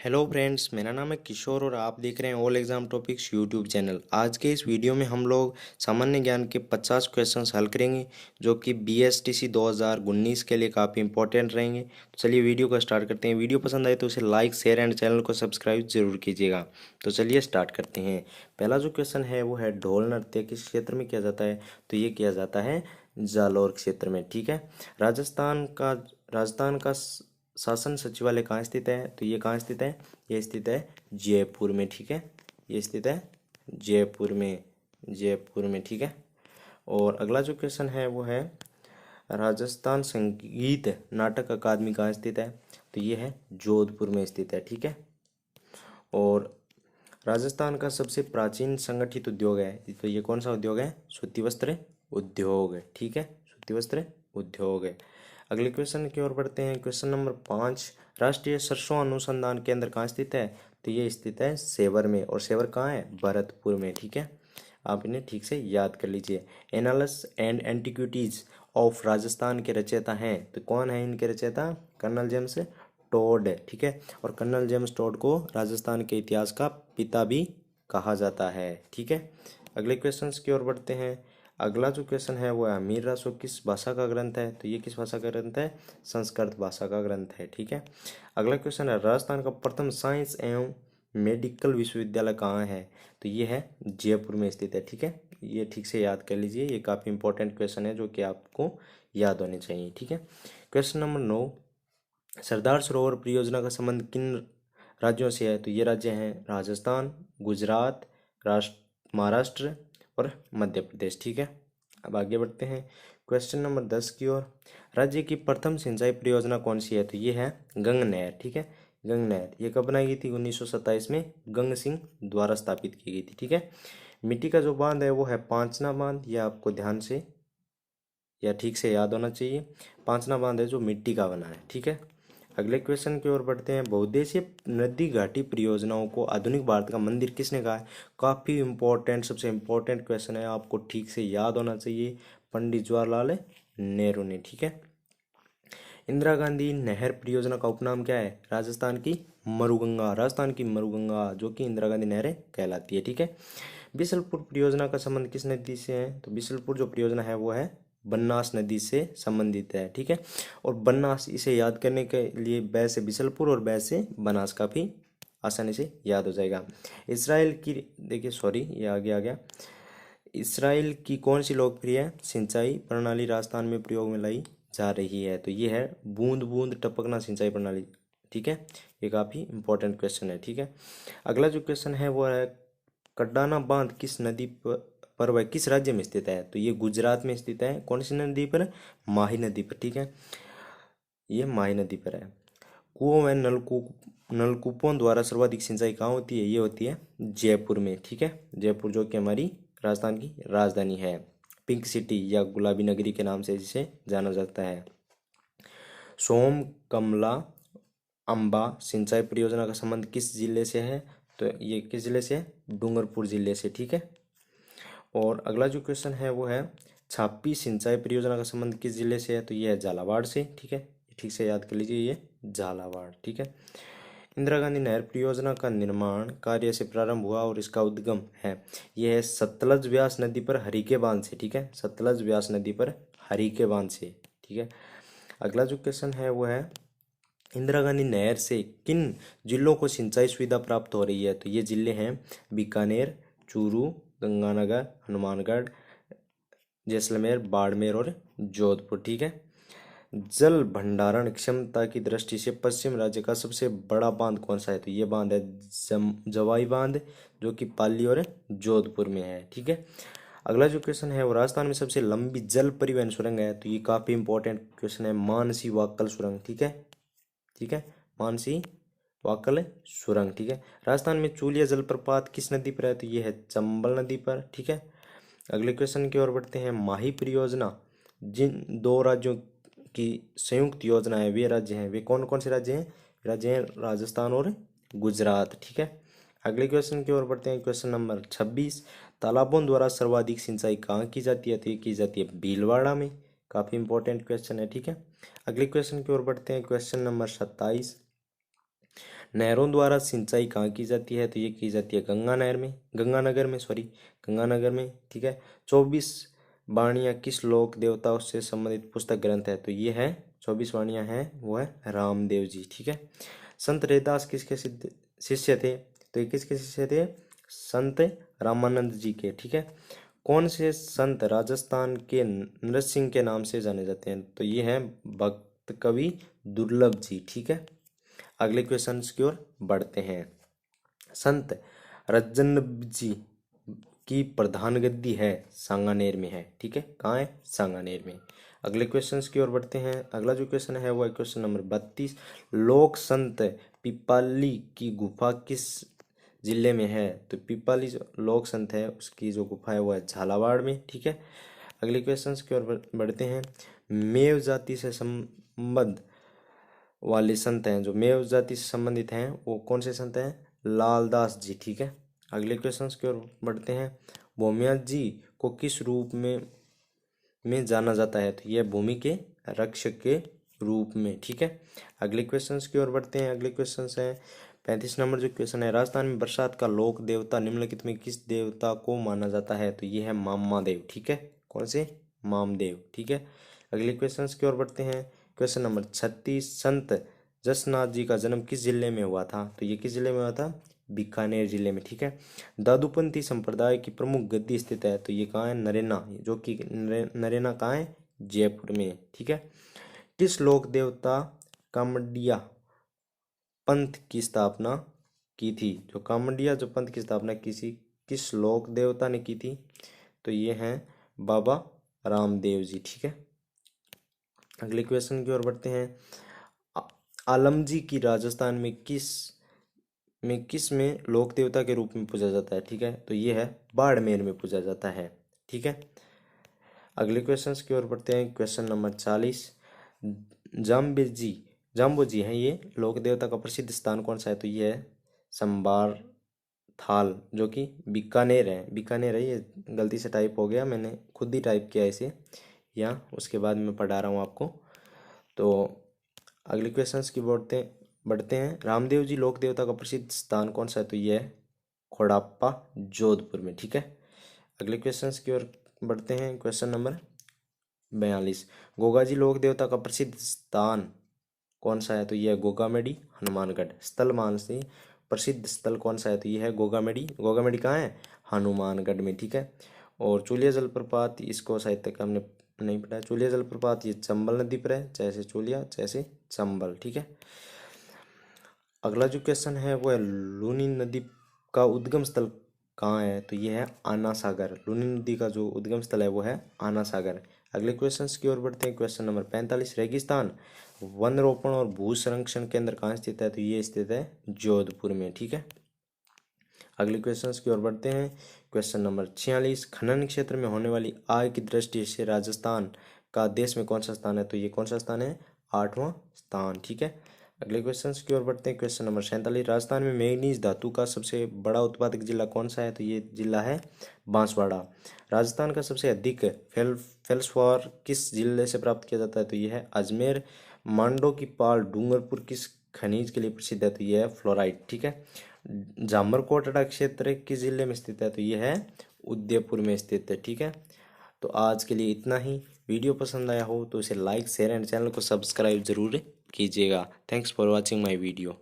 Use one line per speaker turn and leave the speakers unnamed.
Hello friends, मेरा नाम है किशोर और आप देख रहे हैं all exam topics YouTube channel. आज के इस वीडियो में हम लोग सामान्य ज्ञान के 50 क्वेश्चंस हल करेंगे जो कि बीएसटीसी 2019 के लिए काफ़ी इंपॉर्टेंट रहेंगे। तो चलिए वीडियो को स्टार्ट करते हैं। वीडियो पसंद आए तो उसे लाइक शेयर एंड चैनल को सब्सक्राइब जरूर कीजिएगा। तो चलिए स्टार्ट करते हैं। पहला जो क्वेश्चन है वो है ढोल नृत्य किस क्षेत्र में किया जाता है। तो ये किया जाता है जालौर क्षेत्र में। ठीक है। राजस्थान का शासन सचिवालय कहाँ स्थित है। तो ये कहाँ स्थित है, ये स्थित है जयपुर में। ठीक है, ये स्थित है जयपुर में। ठीक है। और अगला जो क्वेश्चन है वो है राजस्थान संगीत नाटक अकादमी कहाँ स्थित है। तो ये है जोधपुर में स्थित है। ठीक है। और राजस्थान का सबसे प्राचीन संगठित उद्योग है। तो ये कौन सा उद्योग है, सूती वस्त्र उद्योग। ठीक है, सूती वस्त्र उद्योग है। अगले क्वेश्चन की ओर बढ़ते हैं। क्वेश्चन नंबर 5, राष्ट्रीय सरसों अनुसंधान केंद्र कहाँ स्थित है। तो ये स्थित है सेवर में। और सेवर कहाँ है, भरतपुर में। ठीक है, आप इन्हें ठीक से याद कर लीजिए। एनालस एंड एंटिक्विटीज ऑफ राजस्थान के रचयिता हैं। तो कौन है इनके रचयिता, कर्नल जेम्स टोड। ठीक है। और कर्नल जेम्स टोड को राजस्थान के इतिहास का पिता भी कहा जाता है। ठीक है। अगले क्वेश्चंस की ओर बढ़ते हैं। अगला जो क्वेश्चन है वो है अमीर रासो किस भाषा का ग्रंथ है। तो ये किस भाषा का ग्रंथ है, संस्कृत भाषा का ग्रंथ है। ठीक है। अगला क्वेश्चन है राजस्थान का प्रथम साइंस एवं मेडिकल विश्वविद्यालय कहाँ है। तो ये है जयपुर में स्थित है। ठीक है, ये ठीक से याद कर लीजिए। ये काफ़ी इंपॉर्टेंट क्वेश्चन है जो कि आपको याद होने चाहिए। ठीक है। क्वेश्चन नंबर 9, सरदार सरोवर परियोजना का संबंध किन राज्यों से है। तो ये राज्य हैं राजस्थान, गुजरात, महाराष्ट्र और मध्य प्रदेश। ठीक है। अब आगे बढ़ते हैं क्वेश्चन नंबर 10 की ओर। राज्य की प्रथम सिंचाई परियोजना कौन सी है। तो ये है गंग नहर। ठीक है, गंग नहर। ये कब बनाई गई थी, 1927 में गंग सिंह द्वारा स्थापित की गई थी। ठीक है। मिट्टी का जो बांध है वो है पांचना बांध। ये आपको ध्यान से या ठीक से याद होना चाहिए। पांचना बांध है जो मिट्टी का बना है। ठीक है। अगले क्वेश्चन की ओर बढ़ते हैं। बहुउद्देशीय नदी घाटी परियोजनाओं को आधुनिक भारत का मंदिर किसने कहा है। काफ़ी इंपॉर्टेंट, सबसे इंपॉर्टेंट क्वेश्चन है, आपको ठीक से याद होना चाहिए। पंडित जवाहरलाल नेहरू ने। ठीक है। इंदिरा गांधी नहर परियोजना का उपनाम क्या है, राजस्थान की मरुगंगा। राजस्थान की मरुगंगा जो कि इंदिरा गांधी नहर कहलाती है। ठीक है। बिसलपुर परियोजना का संबंध किस नदी से है। तो बिसलपुर जो परियोजना है वो है बनास नदी से संबंधित है। ठीक है। और बनास, इसे याद करने के लिए बै से बिसलपुर और बै से बनास काफ़ी आसानी से याद हो जाएगा। इसराइल की, देखिए सॉरी ये आगे आ गया। इसराइल की कौन सी लोकप्रिय सिंचाई प्रणाली राजस्थान में प्रयोग में लाई जा रही है। तो ये है बूंद बूंद टपकना सिंचाई प्रणाली। ठीक है, ये काफ़ी इंपॉर्टेंट क्वेश्चन है। ठीक है। अगला जो क्वेश्चन है वो है कड्डाना बांध किस नदी पर वह किस राज्य में स्थित है। तो ये गुजरात में स्थित है। कौन सी नदी पर, माही नदी पर। ठीक है, ये माही नदी पर है। कुओं व नलकूपों द्वारा सर्वाधिक सिंचाई कहाँ होती है, ये होती है जयपुर में। ठीक है, जयपुर जो कि हमारी राजस्थान की राजधानी है। पिंक सिटी या गुलाबी नगरी के नाम से जिसे जाना जाता है। सोम कमला अंबा सिंचाई परियोजना का संबंध किस जिले से है। तो ये किस जिले से है, डूंगरपुर जिले से। ठीक है। और अगला जो क्वेश्चन है वो है छापी सिंचाई परियोजना का संबंध किस जिले से है। तो ये है झालावाड़ से। ठीक है, ठीक से याद कर लीजिए, ये झालावाड़। ठीक है। इंदिरा गांधी नहर परियोजना का निर्माण कार्य से प्रारंभ हुआ और इसका उद्गम है, यह है सतलज व्यास नदी पर हरिके बांध से। ठीक है, सतलज व्यास नदी पर हरिके बांध से। ठीक है। अगला जो क्वेश्चन है वो है इंदिरा गांधी नहर से किन जिलों को सिंचाई सुविधा प्राप्त हो रही है। तो ये जिले हैं बीकानेर, चूरू, गंगानगर, हनुमानगढ़, जैसलमेर, बाड़मेर और जोधपुर। ठीक है। जल भंडारण क्षमता की दृष्टि से पश्चिम राज्य का सबसे बड़ा बांध कौन सा है। तो ये बांध है जवाई बांध जो कि पाली और जोधपुर में है। ठीक है। अगला जो क्वेश्चन है वो राजस्थान में सबसे लंबी जल परिवहन सुरंग है। तो ये काफ़ी इंपॉर्टेंट क्वेश्चन है, मानसी वाक्कल सुरंग। ठीक है, ठीक है, मानसी वाक्कल सुरंग। ठीक है। राजस्थान में चूलिया जलप्रपात किस नदी पर है। तो ये है चंबल नदी पर। ठीक है। अगले क्वेश्चन की ओर बढ़ते हैं। माही परियोजना जिन दो राज्यों की संयुक्त योजना है वे राज्य हैं, वे कौन कौन से राज्य हैं, राज्य हैं राजस्थान और गुजरात। ठीक है। अगले क्वेश्चन की ओर बढ़ते हैं। क्वेश्चन नंबर 26, तालाबों द्वारा सर्वाधिक सिंचाई कहाँ की जाती है। तो ये की जाती है भीलवाड़ा में। काफ़ी इंपॉर्टेंट क्वेश्चन है। ठीक है। अगले क्वेश्चन की ओर बढ़ते हैं। क्वेश्चन नंबर 27, नहरों द्वारा सिंचाई कहाँ की जाती है? तो ये की जाती है गंगानगर में, ठीक है। 24 वाणियाँ किस लोक देवता से संबंधित पुस्तक ग्रंथ है? तो ये है 24 वाणियाँ हैं वो है रामदेव जी, ठीक है। संत रैदास किसके शिष्य थे? तो ये किसके शिष्य थे? संत रामानंद जी के, ठीक है। कौन से संत राजस्थान के नरसिंह के नाम से जाने जाते हैं? तो ये हैं भक्त कवि दुर्लभ जी, ठीक है। अगले क्वेश्चन की ओर बढ़ते हैं। संत रजनब जी की प्रधान गद्दी है सांगानेर में है, ठीक है। कहाँ है? सांगानेर में। अगले क्वेश्चन की ओर बढ़ते हैं। अगला जो क्वेश्चन है वो है क्वेश्चन नंबर 32। लोक संत पिपाली की गुफा किस जिले में है? तो पिपाली जो लोक संत है उसकी जो गुफा है वो है झालावाड़ में, ठीक है। अगले क्वेश्चन की ओर बढ़ते हैं। मेव जाति से संबंध वाले संत हैं, जो मेव जाति से संबंधित हैं वो कौन से संत हैं? लालदास जी, ठीक है। अगले क्वेश्चन की ओर बढ़ते हैं। भूमिया जी को किस रूप में जाना जाता है? तो यह भूमि के रक्षक के रूप में, ठीक है। अगले क्वेश्चन की ओर बढ़ते हैं। अगले क्वेश्चन है 35 नंबर जो क्वेश्चन है, राजस्थान में बरसात का लोक देवता निम्नलिखित में किस देवता को माना जाता है? तो ये है मामादेव, ठीक है। कौन से? मामदेव, ठीक है। अगले क्वेश्चन की ओर बढ़ते हैं। Question number 36। संत जसनाथ जी का जन्म किस जिले में हुआ था? तो ये किस जिले में हुआ था? बीकानेर जिले में, ठीक है। दादूपंथी संप्रदाय की प्रमुख गद्दी स्थित है, तो ये कहाँ है? नरेना, जो कि नरेना कहाँ है? जयपुर में, ठीक है। किस लोक देवता कामडिया पंथ की स्थापना की थी? जो कामडिया जो पंथ की स्थापना किस लोक देवता ने की थी? तो ये हैं बाबा रामदेव जी, ठीक है। अगले क्वेश्चन की ओर बढ़ते हैं। आलमजी की राजस्थान में किस में लोक देवता के रूप में पूजा जाता है? ठीक है, तो ये है बाड़मेर में पूजा जाता है, ठीक है। अगले क्वेश्चन की ओर बढ़ते हैं। Question number 40। जाम्बो जी हैं ये लोक देवता का प्रसिद्ध स्थान कौन सा है? तो ये है संबार थाल, जो कि बीकानेर है ये गलती से टाइप हो गया, मैंने खुद ही टाइप किया इसे या उसके बाद मैं पढ़ा रहा हूँ आपको। तो अगले क्वेश्चंस की बढ़ते हैं। रामदेव जी लोक देवता का प्रसिद्ध स्थान कौन सा है? तो ये है खोड़ाप्पा जोधपुर में, ठीक है। अगले क्वेश्चंस की ओर बढ़ते हैं। Question number 42। गोगा जी लोक देवता का प्रसिद्ध स्थान कौन सा है? तो यह है गोगामेडी हनुमानगढ़। स्थल मान से प्रसिद्ध स्थल कौन सा है? तो यह है गोगामेडी कहाँ है? हनुमानगढ़ में, ठीक है। और चूलिया जलप्रपात, इसको शायद तक हमने नहीं पढ़ा है। चूलिया जलप्रपात ये चंबल नदी पर है, जैसे चूलिया जैसे चंबल, ठीक है। अगला जो क्वेश्चन है वो है लूनी नदी का उद्गम स्थल कहाँ है? तो ये है आना सागर। लूनी नदी का जो उद्गम स्थल है वो है आना सागर। अगले क्वेश्चन की ओर बढ़ते हैं। Question number 45। रेगिस्तान वन रोपण और भू संरक्षण केंद्र कहाँ स्थित है? तो ये स्थित है जोधपुर में, ठीक है। अगले क्वेश्चन की ओर बढ़ते हैं। Question number 46। खनन क्षेत्र में होने वाली आय की दृष्टि से राजस्थान का देश में कौन सा स्थान है? तो ये कौन सा स्थान है? 8वां स्थान, ठीक है। अगले क्वेश्चन की ओर बढ़ते हैं। Question number 47। राजस्थान में मैग्नीज धातु का सबसे बड़ा उत्पादक जिला कौन सा है? तो ये जिला है बांसवाड़ा। राजस्थान का सबसे अधिक फेल्सफॉर किस जिले से प्राप्त किया जाता है? तो ये है अजमेर। मांडो की पाल डूंगरपुर किस खनिज के लिए प्रसिद्ध है? तो ये है फ्लोराइट, ठीक है। जामरकोटड़ा क्षेत्र किस जिले में स्थित है? तो ये है उदयपुर में स्थित है, ठीक है। तो आज के लिए इतना ही। वीडियो पसंद आया हो तो इसे लाइक शेयर एंड चैनल को सब्सक्राइब जरूर कीजिएगा। Thanks for watching my video.